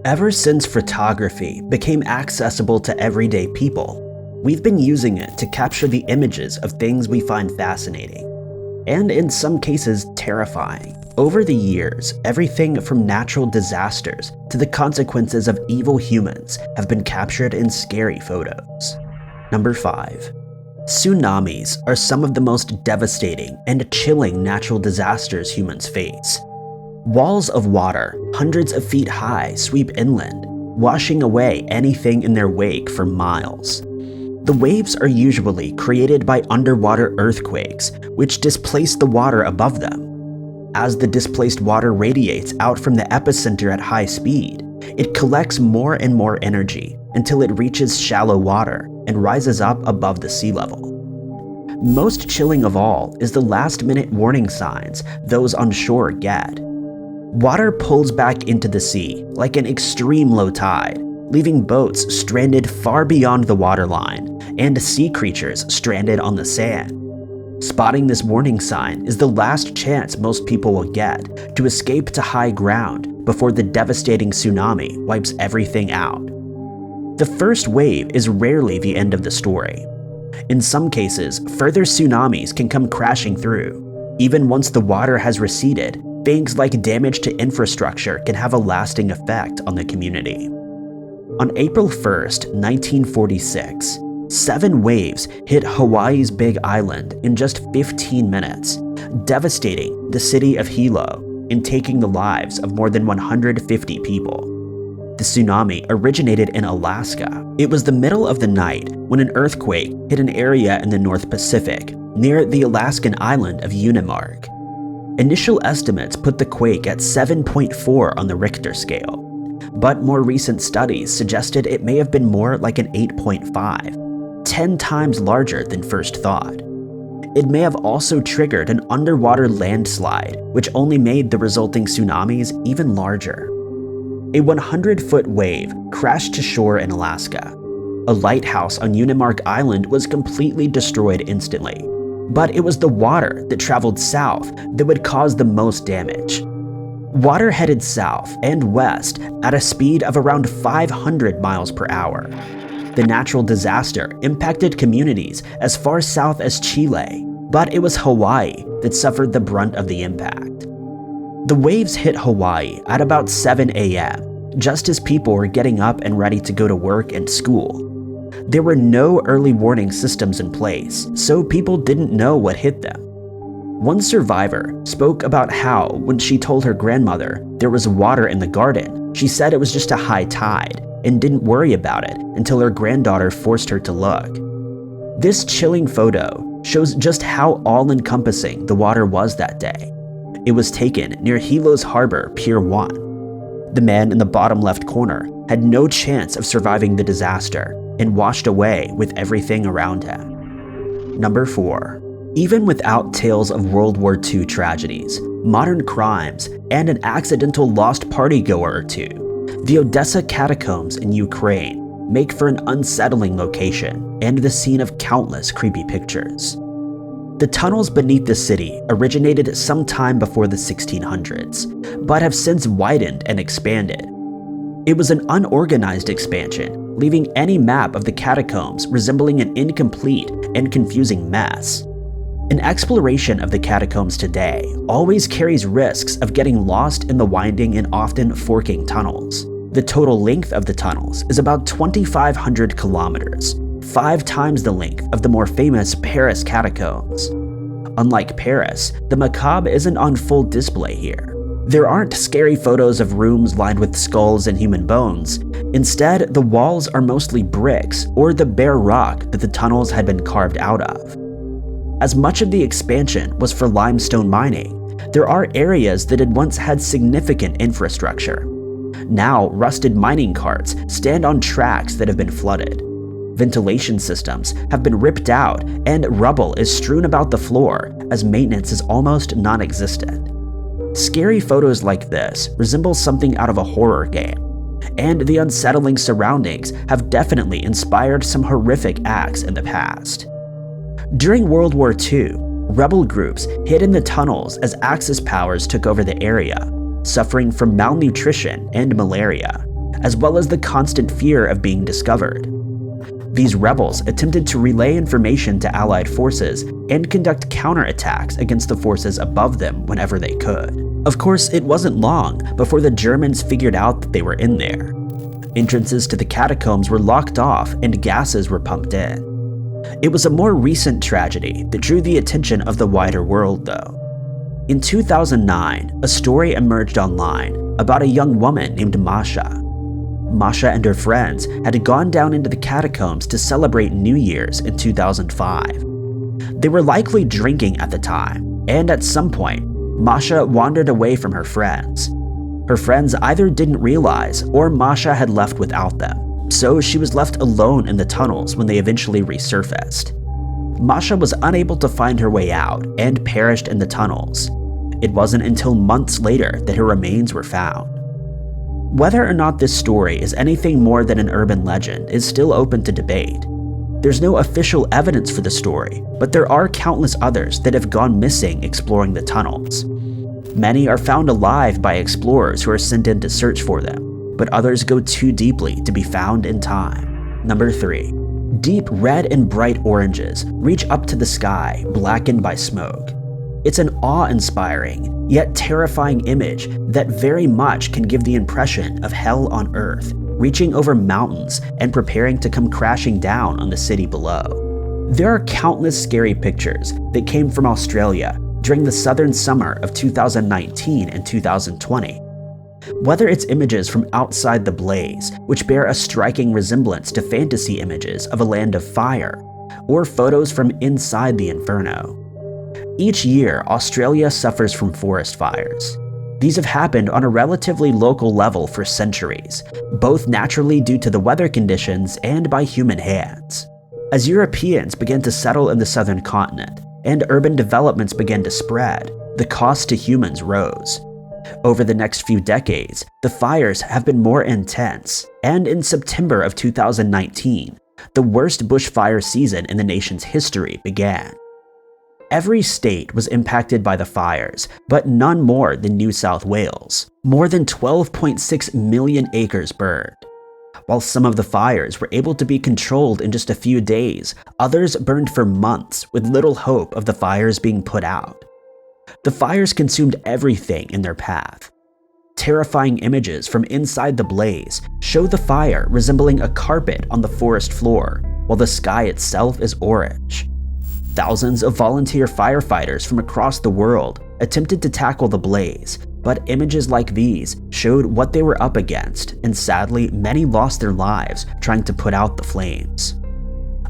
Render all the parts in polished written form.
Ever since photography became accessible to everyday people, we've been using it to capture the images of things we find fascinating, and in some cases terrifying. Over the years, everything from natural disasters to the consequences of evil humans have been captured in scary photos. Number 5. Tsunamis are some of the most devastating and chilling natural disasters humans face. Walls of water, hundreds of feet high, sweep inland, washing away anything in their wake for miles. The waves are usually created by underwater earthquakes, which displace the water above them. As the displaced water radiates out from the epicenter at high speed, it collects more and more energy until it reaches shallow water and rises up above the sea level. Most chilling of all is the last-minute warning signs those on shore get. Water pulls back into the sea like an extreme low tide, leaving boats stranded far beyond the waterline and sea creatures stranded on the sand. Spotting this warning sign is the last chance most people will get to escape to high ground before the devastating tsunami wipes everything out. The first wave is rarely the end of the story. In some cases, further tsunamis can come crashing through. Even once the water has receded, things like damage to infrastructure can have a lasting effect on the community. On April 1st, 1946, 7 waves hit Hawaii's Big Island in just 15 minutes, devastating the city of Hilo and taking the lives of more than 150 people. The tsunami originated in Alaska. It was the middle of the night when an earthquake hit an area in the North Pacific, near the Alaskan island of Unimark. Initial estimates put the quake at 7.4 on the Richter scale, but more recent studies suggested it may have been more like an 8.5, 10 times larger than first thought. It may have also triggered an underwater landslide, which only made the resulting tsunamis even larger. A 100-foot wave crashed to shore in Alaska. A lighthouse on Unimark Island was completely destroyed instantly, but it was the water that traveled south that would cause the most damage. Water headed south and west at a speed of around 500 miles per hour. The natural disaster impacted communities as far south as Chile, but it was Hawaii that suffered the brunt of the impact. The waves hit Hawaii at about 7 a.m., just as people were getting up and ready to go to work and school. There were no early warning systems in place, so people didn't know what hit them. One survivor spoke about how, when she told her grandmother there was water in the garden, she said it was just a high tide and didn't worry about it until her granddaughter forced her to look. This chilling photo shows just how all-encompassing the water was that day. It was taken near Hilo's harbor, Pier 1. The man in the bottom left corner had no chance of surviving the disaster and washed away with everything around him. Number 4. Even without tales of World War II tragedies, modern crimes, and an accidental lost partygoer or two, the Odessa catacombs in Ukraine make for an unsettling location and the scene of countless creepy pictures. The tunnels beneath the city originated sometime before the 1600s, but have since widened and expanded. It was an unorganized expansion, leaving any map of the catacombs resembling an incomplete and confusing mess. An exploration of the catacombs today always carries risks of getting lost in the winding and often forking tunnels. The total length of the tunnels is about 2,500 kilometers, 5 times the length of the more famous Paris catacombs. Unlike Paris, the macabre isn't on full display here. There aren't scary photos of rooms lined with skulls and human bones. Instead, the walls are mostly bricks or the bare rock that the tunnels had been carved out of. As much of the expansion was for limestone mining, there are areas that had once had significant infrastructure. Now, rusted mining carts stand on tracks that have been flooded. Ventilation systems have been ripped out and rubble is strewn about the floor as maintenance is almost non-existent. Scary photos like this resemble something out of a horror game, and the unsettling surroundings have definitely inspired some horrific acts in the past. During World War II, rebel groups hid in the tunnels as Axis powers took over the area, suffering from malnutrition and malaria, as well as the constant fear of being discovered. These rebels attempted to relay information to Allied forces and conduct counterattacks against the forces above them whenever they could. Of course, it wasn't long before the Germans figured out that they were in there. Entrances to the catacombs were locked off and gases were pumped in. It was a more recent tragedy that drew the attention of the wider world, though. In 2009, a story emerged online about a young woman named Masha. Masha and her friends had gone down into the catacombs to celebrate New Year's in 2005. They were likely drinking at the time, and at some point, Masha wandered away from her friends. Her friends either didn't realize or Masha had left without them, so she was left alone in the tunnels when they eventually resurfaced. Masha was unable to find her way out and perished in the tunnels. It wasn't until months later that her remains were found. Whether or not this story is anything more than an urban legend is still open to debate. There's no official evidence for the story, but there are countless others that have gone missing exploring the tunnels. Many are found alive by explorers who are sent in to search for them, but others go too deeply to be found in time. Number 3. Deep red and bright oranges reach up to the sky, blackened by smoke. It's an awe-inspiring, yet terrifying image that very much can give the impression of hell on earth, reaching over mountains and preparing to come crashing down on the city below. There are countless scary pictures that came from Australia during the southern summer of 2019 and 2020. Whether it's images from outside the blaze, which bear a striking resemblance to fantasy images of a land of fire, or photos from inside the inferno. Each year, Australia suffers from forest fires. These have happened on a relatively local level for centuries, both naturally due to the weather conditions and by human hands. As Europeans began to settle in the southern continent and urban developments began to spread, the cost to humans rose. Over the next few decades, the fires have been more intense, and in September of 2019, the worst bushfire season in the nation's history began. Every state was impacted by the fires, but none more than New South Wales. More than 12.6 million acres burned. While some of the fires were able to be controlled in just a few days, others burned for months with little hope of the fires being put out. The fires consumed everything in their path. Terrifying images from inside the blaze show the fire resembling a carpet on the forest floor, while the sky itself is orange. Thousands of volunteer firefighters from across the world attempted to tackle the blaze, but images like these showed what they were up against, and sadly, many lost their lives trying to put out the flames.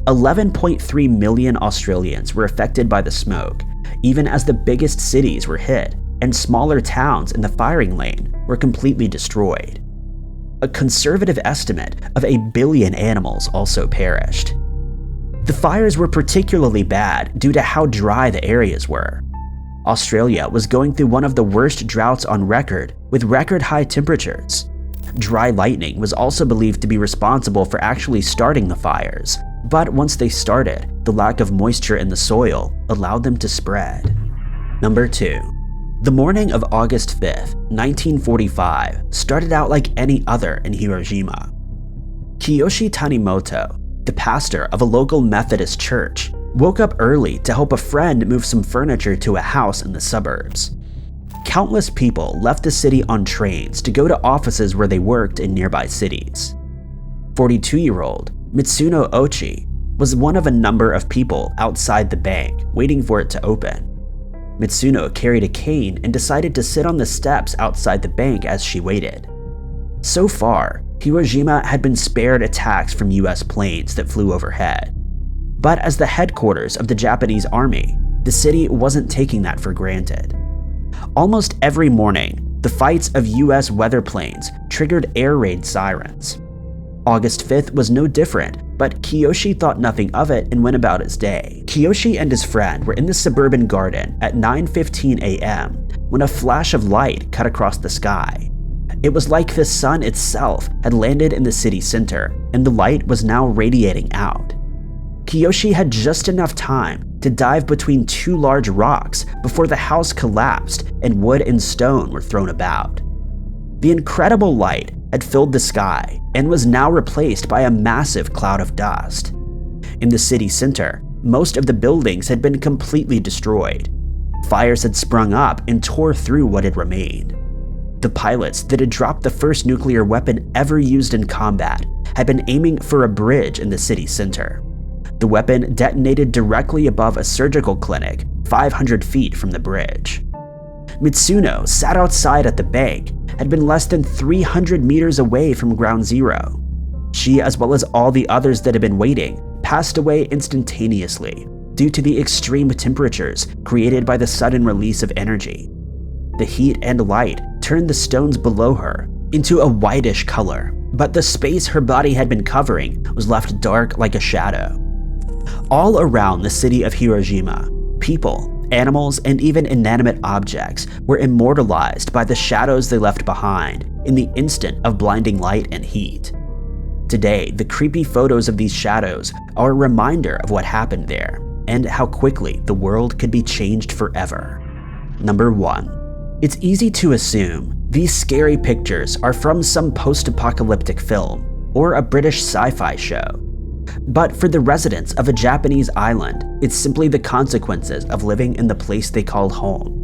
11.3 million Australians were affected by the smoke, even as the biggest cities were hit, and smaller towns in the firing lane were completely destroyed. A conservative estimate of 1 billion animals also perished. The fires were particularly bad due to how dry the areas were. Australia was going through one of the worst droughts on record, with record-high temperatures. Dry lightning was also believed to be responsible for actually starting the fires, but once they started, the lack of moisture in the soil allowed them to spread. Number 2. The morning of August 5th, 1945 started out like any other in Hiroshima. Kiyoshi Tanimoto, the pastor of a local Methodist church, woke up early to help a friend move some furniture to a house in the suburbs. Countless people left the city on trains to go to offices where they worked in nearby cities. 42-year-old Mitsuno Ochi was one of a number of people outside the bank waiting for it to open. Mitsuno carried a cane and decided to sit on the steps outside the bank as she waited. So far, Hiroshima had been spared attacks from US planes that flew overhead. But as the headquarters of the Japanese army, the city wasn't taking that for granted. Almost every morning, the fights of US weather planes triggered air raid sirens. August 5th was no different, but Kiyoshi thought nothing of it and went about his day. Kiyoshi and his friend were in the suburban garden at 9:15 a.m. when a flash of light cut across the sky. It was like the sun itself had landed in the city center, and the light was now radiating out. Kiyoshi had just enough time to dive between two large rocks before the house collapsed and wood and stone were thrown about. The incredible light had filled the sky and was now replaced by a massive cloud of dust. In the city center, most of the buildings had been completely destroyed. Fires had sprung up and tore through what had remained. The pilots that had dropped the first nuclear weapon ever used in combat had been aiming for a bridge in the city center. The weapon detonated directly above a surgical clinic 500 feet from the bridge. Mitsuno sat outside at the bank, had been less than 300 meters away from ground zero. She, as well as all the others that had been waiting, passed away instantaneously due to the extreme temperatures created by the sudden release of energy. The heat and light turned the stones below her into a whitish color, but the space her body had been covering was left dark like a shadow. All around the city of Hiroshima, people, animals, and even inanimate objects were immortalized by the shadows they left behind in the instant of blinding light and heat. Today, the creepy photos of these shadows are a reminder of what happened there and how quickly the world could be changed forever. Number 1. It's easy to assume these scary pictures are from some post-apocalyptic film or a British sci-fi show. But for the residents of a Japanese island, it's simply the consequences of living in the place they call home.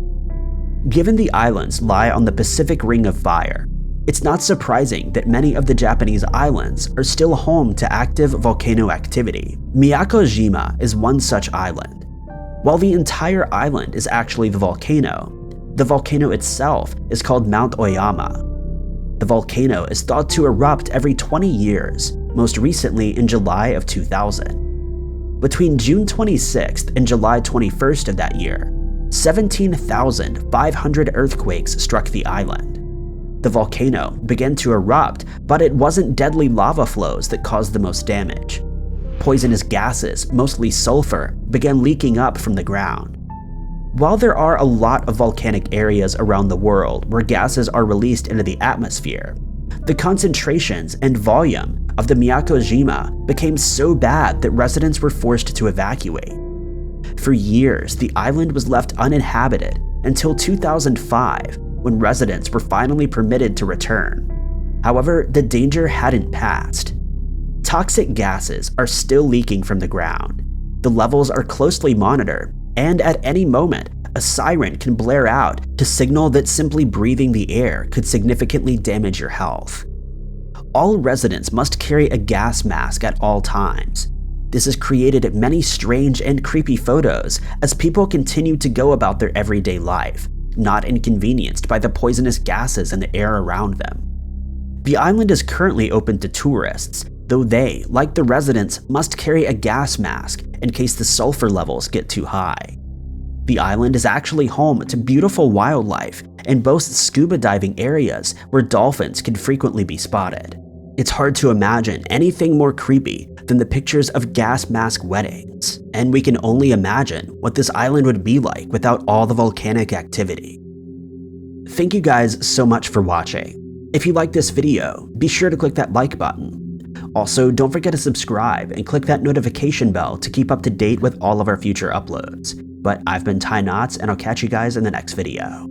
Given the islands lie on the Pacific Ring of Fire, it's not surprising that many of the Japanese islands are still home to active volcano activity. Miyakojima is one such island. While the entire island is actually the volcano itself is called Mount Oyama. The volcano is thought to erupt every 20 years, most recently in July of 2000. Between June 26th and July 21st of that year, 17,500 earthquakes struck the island. The volcano began to erupt, but it wasn't deadly lava flows that caused the most damage. Poisonous gases, mostly sulfur, began leaking up from the ground. While there are a lot of volcanic areas around the world where gases are released into the atmosphere, the concentrations and volume of the Miyakojima became so bad that residents were forced to evacuate. For years, the island was left uninhabited until 2005, when residents were finally permitted to return. However, the danger hadn't passed. Toxic gases are still leaking from the ground. The levels are closely monitored, and at any moment, a siren can blare out to signal that simply breathing the air could significantly damage your health. All residents must carry a gas mask at all times. This has created many strange and creepy photos as people continue to go about their everyday life, not inconvenienced by the poisonous gases in the air around them. The island is currently open to tourists, though they, like the residents, must carry a gas mask in case the sulfur levels get too high. The island is actually home to beautiful wildlife and boasts scuba diving areas where dolphins can frequently be spotted. It's hard to imagine anything more creepy than the pictures of gas mask weddings, and we can only imagine what this island would be like without all the volcanic activity. Thank you guys so much for watching. If you liked this video, be sure to click that like button. Also, don't forget to subscribe and click that notification bell to keep up to date with all of our future uploads. But I've been Ty Knots, and I'll catch you guys in the next video.